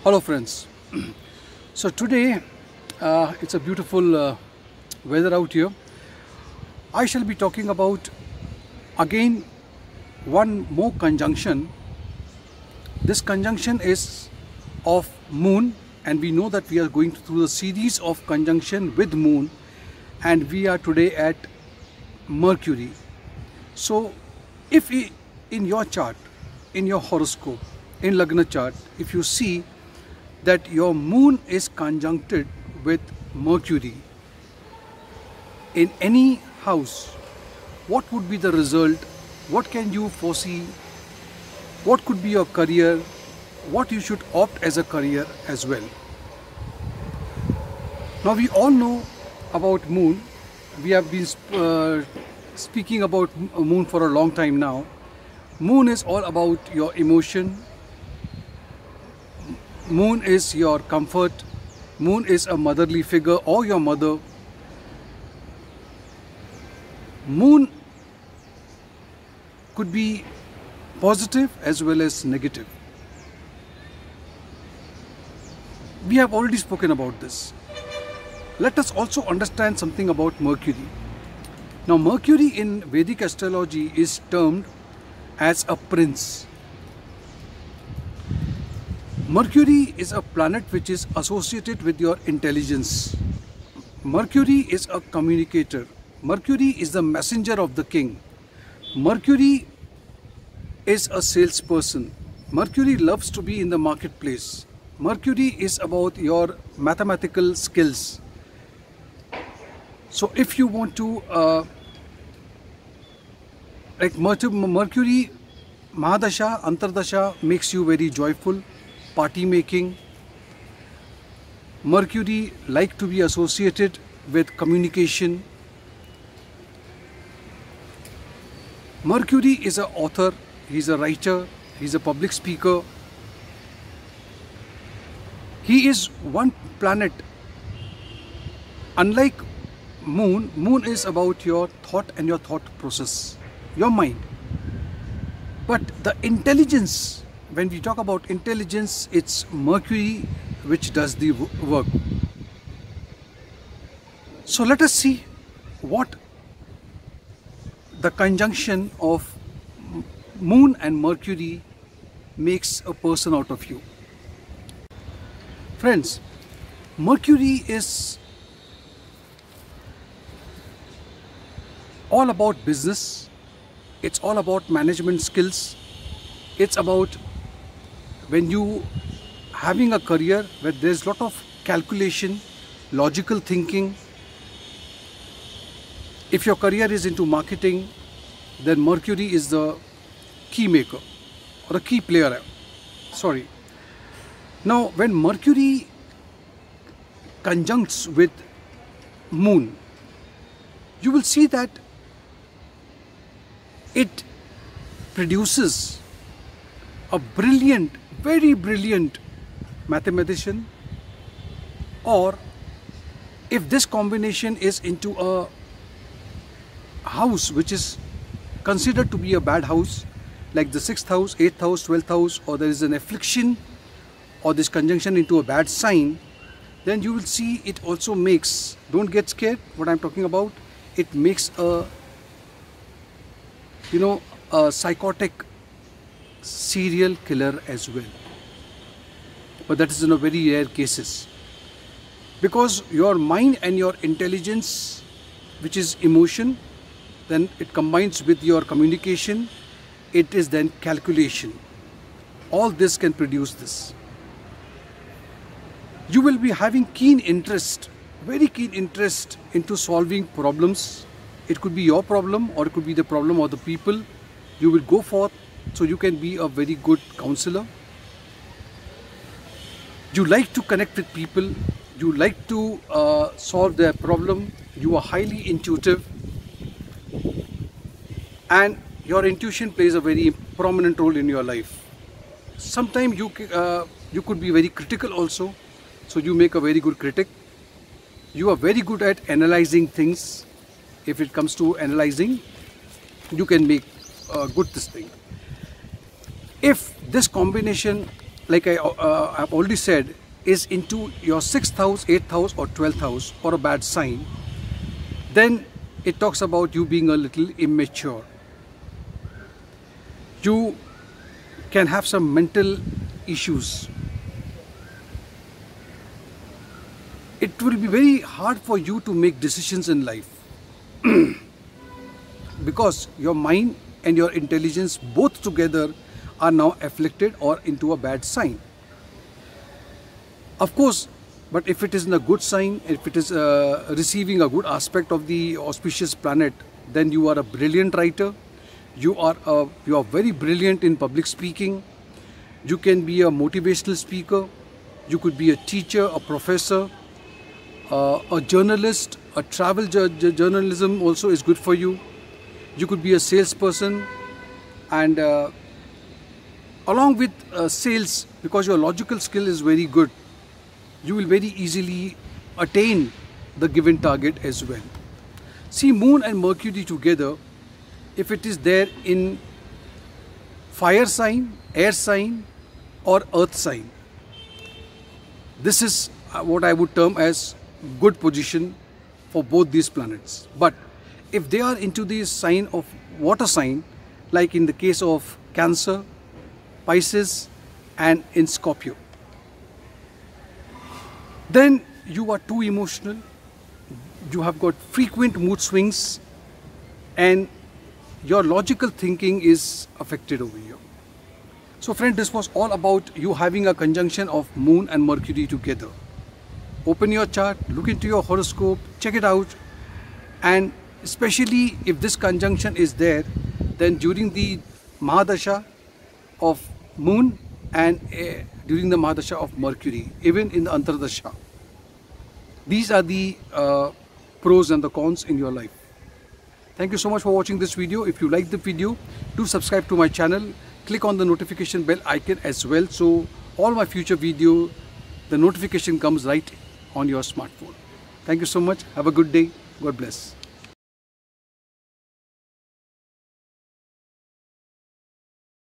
Hello friends. So today it's a beautiful weather out here. I shall be talking about again one more conjunction. This conjunction is of moon, and we know that we are going through the series of conjunction with moon, and we are today at Mercury. So if in your chart, in your horoscope, in Lagna chart, if you see that your moon is conjuncted with Mercury in any house, what would be the result? What can you foresee? What could be your career? What you should opt as a career as well? Now we all know about moon. We have been speaking about moon for a long time now. Moon is all about your emotion. Moon is your comfort. Moon is a motherly figure or your mother. Moon could be positive as well as negative. We have already spoken about this. Let us also understand something about Mercury. Now Mercury in Vedic astrology is termed as a prince. Mercury is a planet which is associated with your intelligence. Mercury is a communicator. Mercury is the messenger of the king. Mercury is a salesperson. Mercury loves to be in the marketplace. Mercury is about your mathematical skills. So if you want to Mercury Mahadasha, Antardasha makes you very joyful, party making. Mercury like to be associated with communication. Mercury is an author, he's a writer, he's a public speaker. He is one planet. Unlike moon, moon is about your thought and your thought process, your mind. But the intelligence, when we talk about intelligence, it's Mercury which does the work. So let us see what the conjunction of moon and Mercury makes a person out of you. Friends, Mercury is all about business. It's all about management skills. It's about when you having a career where there's a lot of calculation, logical thinking. If your career is into marketing, then Mercury is the key maker or a key player. Sorry. Now when Mercury conjuncts with moon, you will see that it produces a brilliant, very brilliant mathematician, or if this combination is into a house which is considered to be a bad house, like the 6th house, 8th house, 12th house, or there is an affliction or this conjunction into a bad sign, then you will see it also makes, don't get scared what I'm talking about, it makes a psychotic serial killer as well. But that is in a very rare cases, because your mind and your intelligence, which is emotion, then it combines with your communication, it is then calculation. All this can produce this. You will be having keen interest, very keen interest into solving problems. It could be your problem or it could be the problem of the people. You will go forth, so you can be a very good counselor. You like to connect with people. You like to solve their problem. You are highly intuitive. And your intuition plays a very prominent role in your life. Sometimes you could be very critical also. So you make a very good critic. You are very good at analyzing things. If it comes to analyzing, you can make good this thing. If this combination like I've already said, is into your 6th house, 8th house or 12th house, or a bad sign, then it talks about you being a little immature. You can have some mental issues. It will be very hard for you to make decisions in life because your mind and your intelligence both together are now afflicted or into a bad sign. Of course, but if it is in a good sign, if it is receiving a good aspect of the auspicious planet, then you are a brilliant writer. You are very brilliant in public speaking. You can be a motivational speaker. You could be a teacher, a professor, a journalist. A travel journalism also is good for you. You could be a salesperson, and along with sales, because your logical skill is very good, you will very easily attain the given target as well. See, Moon and Mercury together, if it is there in fire sign, air sign or earth sign, this is what I would term as good position for both these planets. But if they are into the sign of water sign, like in the case of Cancer, Pisces and in Scorpio, then you are too emotional, you have got frequent mood swings, and your logical thinking is affected over here. So friend, this was all about you having a conjunction of Moon and Mercury together. Open your chart, look into your horoscope, check it out, and especially if this conjunction is there, then during the Mahadasha of Moon and during the Mahadasha of Mercury, even in the Antardasha. These are the pros and the cons in your life. Thank you so much for watching this video. If you like the video, do subscribe to my channel. Click on the notification bell icon as well, so all my future video, the notification comes right on your smartphone. Thank you so much. Have a good day. God bless.